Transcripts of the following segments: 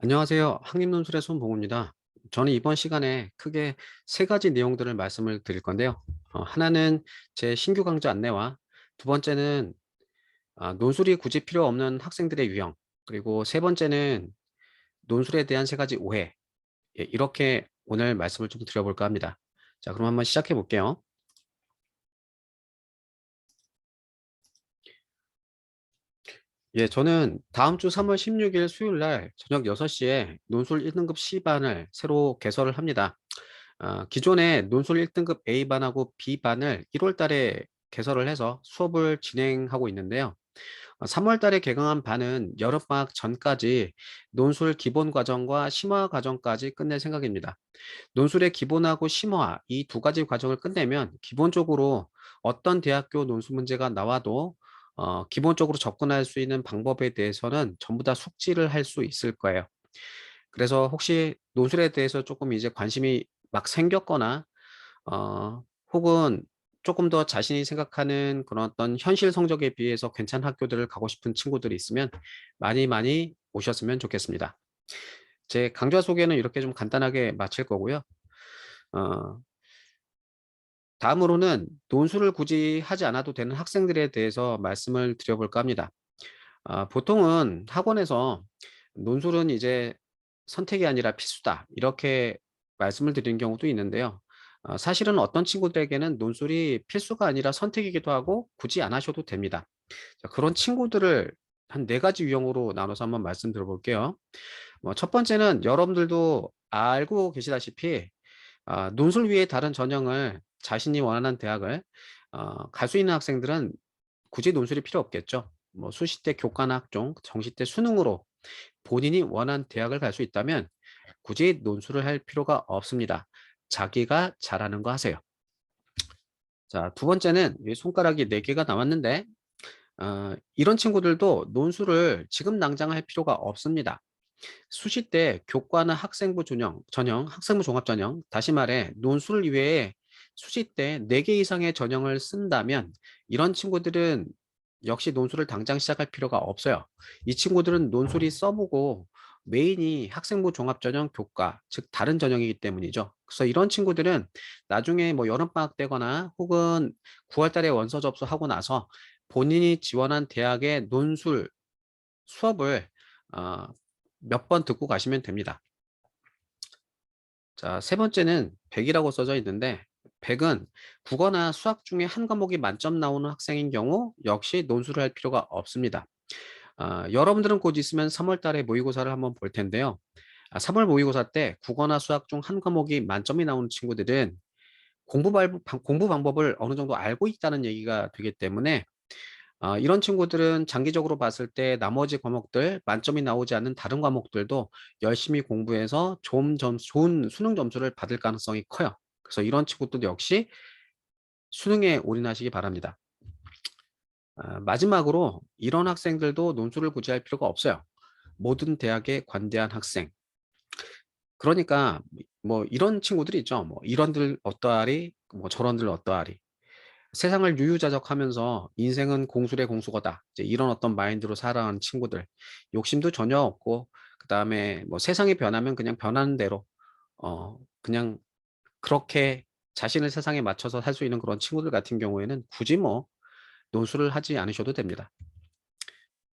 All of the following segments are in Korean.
안녕하세요. 한림논술의 손봉우입니다. 저는 이번 시간에 크게 세 가지 내용들을 말씀을 드릴 건데요. 하나는 제 신규 강좌 안내와 두 번째는 논술이 굳이 필요 없는 학생들의 유형, 그리고 세 번째는 논술에 대한 세 가지 오해. 예, 이렇게 오늘 말씀을 좀 드려볼까 합니다. 자, 그럼 한번 시작해 볼게요. 예, 저는 다음 주 3월 16일 수요일 날 저녁 6시에 논술 1등급 C반을 새로 개설을 합니다. 기존에 논술 1등급 A반하고 B반을 1월 달에 개설을 해서 수업을 진행하고 있는데요. 3월 달에 개강한 반은 여름방학 전까지 논술 기본 과정과 심화 과정까지 끝낼 생각입니다. 논술의 기본하고 심화 이 두 가지 과정을 끝내면 기본적으로 어떤 대학교 논술 문제가 나와도 기본적으로 접근할 수 있는 방법에 대해서는 전부 다 숙지를 할 수 있을 거예요. 그래서 혹시 논술에 대해서 조금 이제 관심이 막 생겼거나 혹은 조금 더 자신이 생각하는 그런 어떤 현실 성적에 비해서 괜찮은 학교들을 가고 싶은 친구들이 있으면 많이 많이 오셨으면 좋겠습니다. 제 강좌 소개는 이렇게 좀 간단하게 마칠 거고요. 어, 다음으로는 논술을 굳이 하지 않아도 되는 학생들에 대해서 말씀을 드려볼까 합니다. 보통은 학원에서 논술은 이제 선택이 아니라 필수다. 이렇게 말씀을 드리는 경우도 있는데요. 사실은 어떤 친구들에게는 논술이 필수가 아니라 선택이기도 하고 굳이 안 하셔도 됩니다. 자, 그런 친구들을 한 네 가지 유형으로 나눠서 한번 말씀 드려볼게요. 첫 번째는 여러분들도 알고 계시다시피 논술 위에 다른 전형을 자신이 원하는 대학을 갈 수 있는 학생들은 굳이 논술이 필요 없겠죠. 뭐 수시때 교과나 학종, 정시때 수능으로 본인이 원하는 대학을 갈 수 있다면 굳이 논술을 할 필요가 없습니다. 자기가 잘하는 거 하세요. 자, 두 번째는 이 손가락이 4개가 남았는데 이런 친구들도 논술을 지금 당장 할 필요가 없습니다. 수시 때 교과나 학생부 전형, 학생부 종합 전형, 다시 말해 논술 이외에 수시 때 4개 이상의 전형을 쓴다면 이런 친구들은 역시 논술을 당장 시작할 필요가 없어요. 이 친구들은 논술이 써보고 메인이 학생부 종합 전형 교과, 즉 다른 전형이기 때문이죠. 그래서 이런 친구들은 나중에 뭐 여름방학 때거나 혹은 9월 달에 원서 접수하고 나서 본인이 지원한 대학의 논술 수업을 어, 몇 번 듣고 가시면 됩니다. 자, 세 번째는 100이라고 써져 있는데 100은 국어나 수학 중에 한 과목이 만점 나오는 학생인 경우 역시 논술을 할 필요가 없습니다. 여러분들은 곧 있으면 3월 달에 모의고사를 한번 볼 텐데요. 3월 모의고사 때 국어나 수학 중 한 과목이 만점이 나오는 친구들은 공부 방법을 어느 정도 알고 있다는 얘기가 되기 때문에 이런 친구들은 장기적으로 봤을 때 나머지 과목들 만점이 나오지 않는 다른 과목들도 열심히 공부해서 좋은 수능 점수를 받을 가능성이 커요. 그래서 이런 친구들도 역시 수능에 올인하시기 바랍니다. 마지막으로 이런 학생들도 논술을 굳이 할 필요가 없어요. 모든 대학에 관대한 학생. 그러니까 뭐 이런 친구들이 있죠. 뭐 이런들 어떠하리, 뭐 저런들 어떠하리. 세상을 유유자적하면서 인생은 공술의 공수거다. 이제 이런 어떤 마인드로 살아가는 친구들. 욕심도 전혀 없고, 그 다음에 뭐 세상이 변하면 그냥 변하는 대로, 그냥 그렇게 자신을 세상에 맞춰서 살 수 있는 그런 친구들 같은 경우에는 굳이 뭐 논술을 하지 않으셔도 됩니다.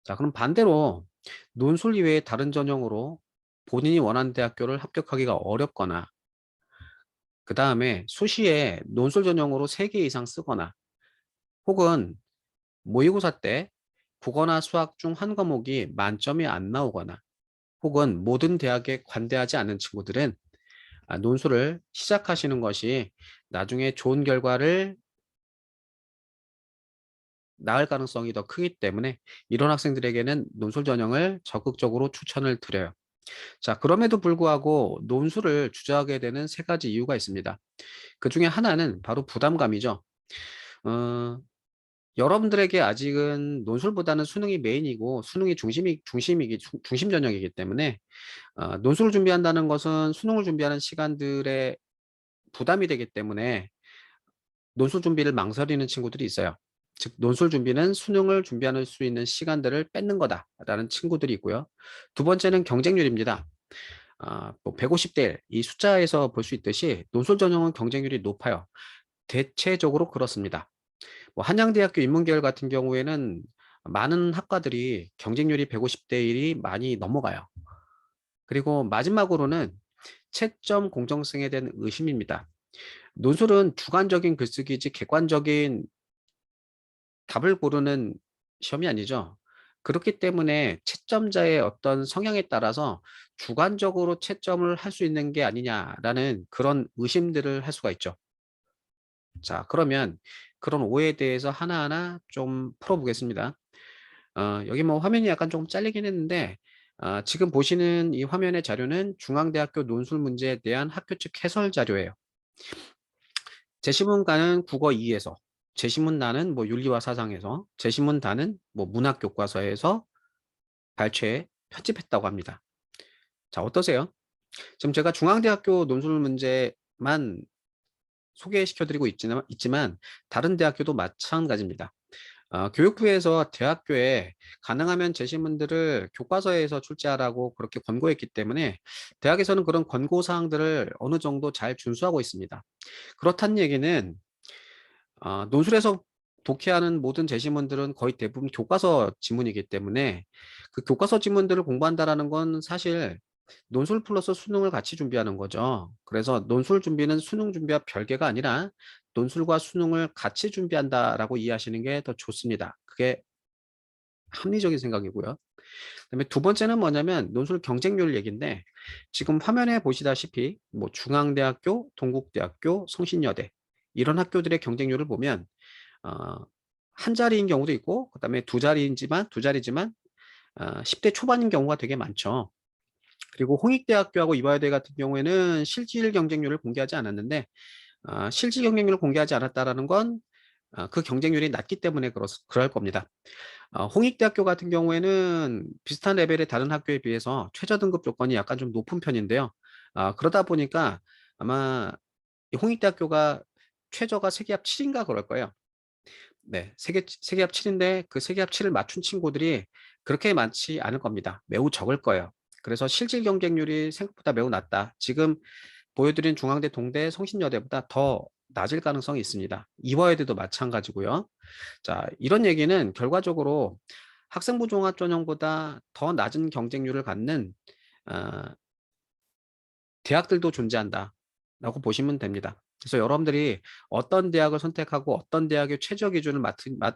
자, 그럼 반대로 논술 이외에 다른 전형으로 본인이 원하는 대학교를 합격하기가 어렵거나, 그 다음에 수시에 논술 전형으로 3개 이상 쓰거나, 혹은 모의고사 때 국어나 수학 중 한 과목이 만점이 안 나오거나 혹은 모든 대학에 관대하지 않는 친구들은 논술을 시작하시는 것이 나중에 좋은 결과를 낳을 가능성이 더 크기 때문에 이런 학생들에게는 논술 전형을 적극적으로 추천을 드려요. 자, 그럼에도 불구하고 논술을 주저하게 되는 세 가지 이유가 있습니다. 그 중에 하나는 바로 부담감이죠. 어, 여러분들에게 아직은 논술보다는 수능이 메인이고 수능이 중심 전형이기 때문에 논술을 준비한다는 것은 수능을 준비하는 시간들의 부담이 되기 때문에 논술 준비를 망설이는 친구들이 있어요. 즉 논술 준비는 수능을 준비하는 수 있는 시간들을 뺏는 거다라는 친구들이 있고요. 두 번째는 경쟁률입니다. 뭐 150대 1, 이 숫자에서 볼 수 있듯이 논술 전형은 경쟁률이 높아요. 대체적으로 그렇습니다. 뭐 한양대학교 인문계열 같은 경우에는 많은 학과들이 경쟁률이 150대 1이 많이 넘어가요. 그리고 마지막으로는 채점 공정성에 대한 의심입니다. 논술은 주관적인 글쓰기지 객관적인 답을 고르는 시험이 아니죠. 그렇기 때문에 채점자의 어떤 성향에 따라서 주관적으로 채점을 할 수 있는 게 아니냐라는 그런 의심들을 할 수가 있죠. 자, 그러면 그런 오해에 대해서 하나하나 좀 풀어보겠습니다. 여기 뭐 화면이 약간 좀 잘리긴 했는데, 지금 보시는 이 화면의 자료는 중앙대학교 논술 문제에 대한 학교 측 해설 자료예요. 제시문가는 국어 2에서, 제시문단은 뭐 윤리와 사상에서, 제시문단은 뭐 문학 교과서에서 발췌, 편집했다고 합니다. 자, 어떠세요? 지금 제가 중앙대학교 논술 문제만 소개시켜드리고 있지만 다른 대학교도 마찬가지입니다. 교육부에서 대학교에 가능하면 제시문들을 교과서에서 출제하라고 그렇게 권고했기 때문에 대학에서는 그런 권고 사항들을 어느 정도 잘 준수하고 있습니다. 그렇다는 얘기는 논술에서 독해하는 모든 제시문들은 거의 대부분 교과서 지문이기 때문에 그 교과서 지문들을 공부한다라는 건 사실 논술 플러스 수능을 같이 준비하는 거죠. 그래서 논술 준비는 수능 준비와 별개가 아니라 논술과 수능을 같이 준비한다라고 이해하시는 게 더 좋습니다. 그게 합리적인 생각이고요. 그다음에 두 번째는 뭐냐면 논술 경쟁률 얘기인데 지금 화면에 보시다시피 뭐 중앙대학교, 동국대학교, 성신여대 이런 학교들의 경쟁률을 보면 어, 한 자리인 경우도 있고 그다음에 두 자리지만 10대 초반인 경우가 되게 많죠. 그리고 홍익대학교하고 이화여대 같은 경우에는 실질 경쟁률을 공개하지 않았는데 실질 경쟁률을 공개하지 않았다라는 건 그 경쟁률이 낮기 때문에 그럴 겁니다. 홍익대학교 같은 경우에는 비슷한 레벨의 다른 학교에 비해서 최저 등급 조건이 약간 좀 높은 편인데요. 그러다 보니까 아마 이 홍익대학교가 최저가 세계합 7인가 그럴 거예요. 네, 세계합 7인데 그 세계합 7을 맞춘 친구들이 그렇게 많지 않을 겁니다. 매우 적을 거예요. 그래서 실질 경쟁률이 생각보다 매우 낮다. 지금 보여드린 중앙대, 동대, 성신여대보다 더 낮을 가능성이 있습니다. 이화여대도 마찬가지고요. 자, 이런 얘기는 결과적으로 학생부 종합전형보다 더 낮은 경쟁률을 갖는 어, 대학들도 존재한다라고 보시면 됩니다. 그래서 여러분들이 어떤 대학을 선택하고 어떤 대학의 최저 기준을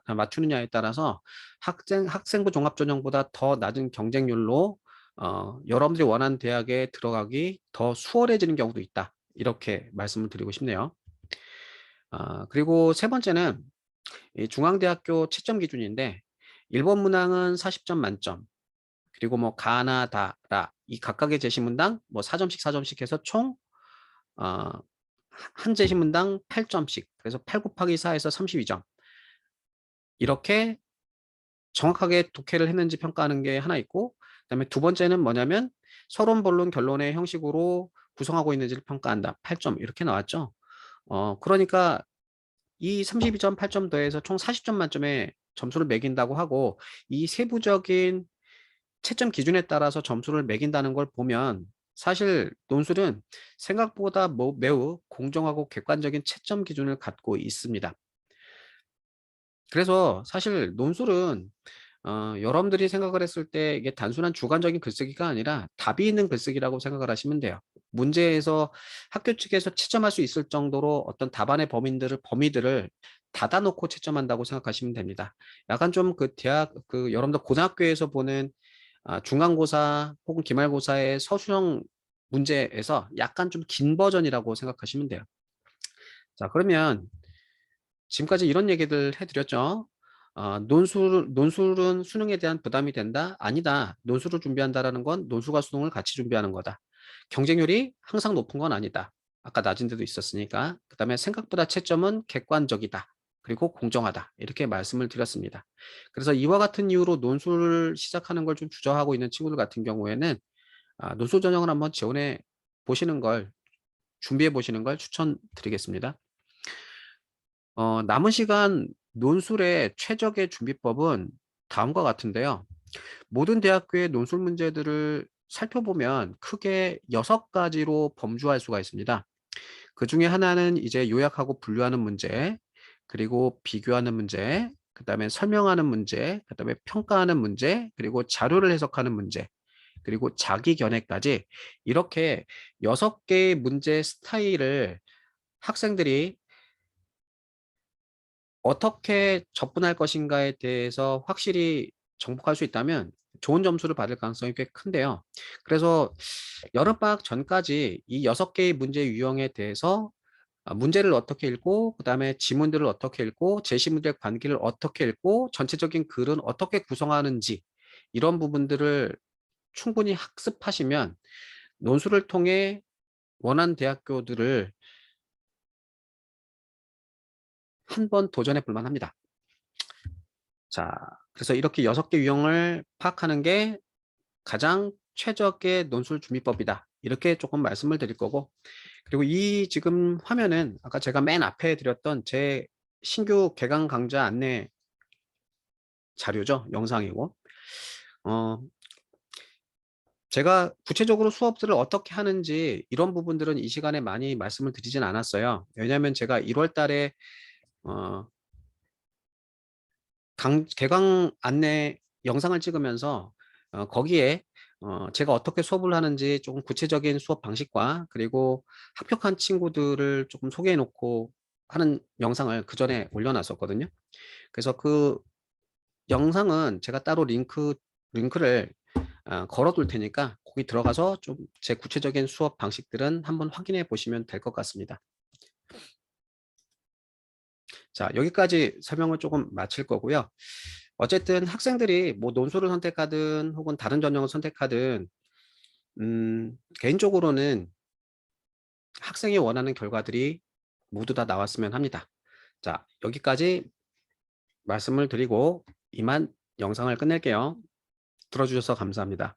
맞추느냐에 따라서 학생부 종합전형보다 더 낮은 경쟁률로 여러분들이 원하는 대학에 들어가기 더 수월해지는 경우도 있다. 이렇게 말씀을 드리고 싶네요. 그리고 세 번째는 이 중앙대학교 채점 기준인데 일본 문항은 40점 만점, 그리고 뭐 가나, 다라 이 각각의 제시문당 뭐 4점씩 4점씩 해서 총 어, 한 제시문당 8점씩, 그래서 8 곱하기 4에서 32점 이렇게 정확하게 독해를 했는지 평가하는 게 하나 있고, 그다음에 두 번째는 뭐냐면 서론, 본론, 결론의 형식으로 구성하고 있는지를 평가한다. 8점 이렇게 나왔죠. 그러니까 이 32점 8점 더해서 총 40점 만점에 점수를 매긴다고 하고 이 세부적인 채점 기준에 따라서 점수를 매긴다는 걸 보면 사실 논술은 생각보다 매우 공정하고 객관적인 채점 기준을 갖고 있습니다. 그래서 사실 논술은 여러분들이 생각을 했을 때 이게 단순한 주관적인 글쓰기가 아니라 답이 있는 글쓰기라고 생각을 하시면 돼요. 문제에서 학교 측에서 채점할 수 있을 정도로 어떤 답안의 범위들을 닫아놓고 채점한다고 생각하시면 됩니다. 약간 좀 그 여러분들 고등학교에서 보는 중간고사 혹은 기말고사의 서술형 문제에서 약간 좀 긴 버전이라고 생각하시면 돼요. 자, 그러면 지금까지 이런 얘기들 해드렸죠. 논술은 수능에 대한 부담이 된다? 아니다. 논술을 준비한다라는 건 논술과 수능을 같이 준비하는 거다. 경쟁률이 항상 높은 건 아니다. 아까 낮은 데도 있었으니까. 그 다음에 생각보다 채점은 객관적이다. 그리고 공정하다. 이렇게 말씀을 드렸습니다. 그래서 이와 같은 이유로 논술을 시작하는 걸 좀 주저하고 있는 친구들 같은 경우에는 논술 전형을 한번 지원해 보시는 걸, 준비해 보시는 걸 추천드리겠습니다. 남은 시간 논술의 최적의 준비법은 다음과 같은데요. 모든 대학교의 논술 문제들을 살펴보면 크게 6가지로 범주할 수가 있습니다. 그중에 하나는 이제 요약하고 분류하는 문제, 그리고 비교하는 문제, 그다음에 설명하는 문제, 그다음에 평가하는 문제, 그리고 자료를 해석하는 문제, 그리고 자기 견해까지 이렇게 6개의 문제 스타일을 학생들이 어떻게 접근할 것인가에 대해서 확실히 정복할 수 있다면 좋은 점수를 받을 가능성이 꽤 큰데요. 그래서 여름방학 전까지 이 6개의 문제 유형에 대해서 문제를 어떻게 읽고 그다음에 지문들을 어떻게 읽고 제시문제의 관계를 어떻게 읽고 전체적인 글은 어떻게 구성하는지 이런 부분들을 충분히 학습하시면 논술을 통해 원하는 대학교들을 한번 도전해 볼 만합니다. 자, 그래서 이렇게 6개 유형을 파악하는 게 가장 최적의 논술 준비법이다. 이렇게 조금 말씀을 드릴 거고, 그리고 이 지금 화면은 아까 제가 맨 앞에 드렸던 제 신규 개강 강좌 안내 자료죠. 영상이고. 어, 제가 구체적으로 수업들을 어떻게 하는지 이런 부분들은 이 시간에 많이 말씀을 드리진 않았어요. 왜냐하면 제가 1월 달에 어, 개강 안내 영상을 찍으면서 거기에 제가 어떻게 수업을 하는지 조금 구체적인 수업 방식과 그리고 합격한 친구들을 조금 소개해 놓고 하는 영상을 그 전에 올려놨었거든요. 그래서 그 영상은 제가 따로 링크를 걸어둘 테니까 거기 들어가서 좀 제 구체적인 수업 방식들은 한번 확인해 보시면 될 것 같습니다. 자, 여기까지 설명을 조금 마칠 거고요. 어쨌든 학생들이 뭐 논술을 선택하든 혹은 다른 전형을 선택하든 개인적으로는 학생이 원하는 결과들이 모두 다 나왔으면 합니다. 자, 여기까지 말씀을 드리고 이만 영상을 끝낼게요. 들어주셔서 감사합니다.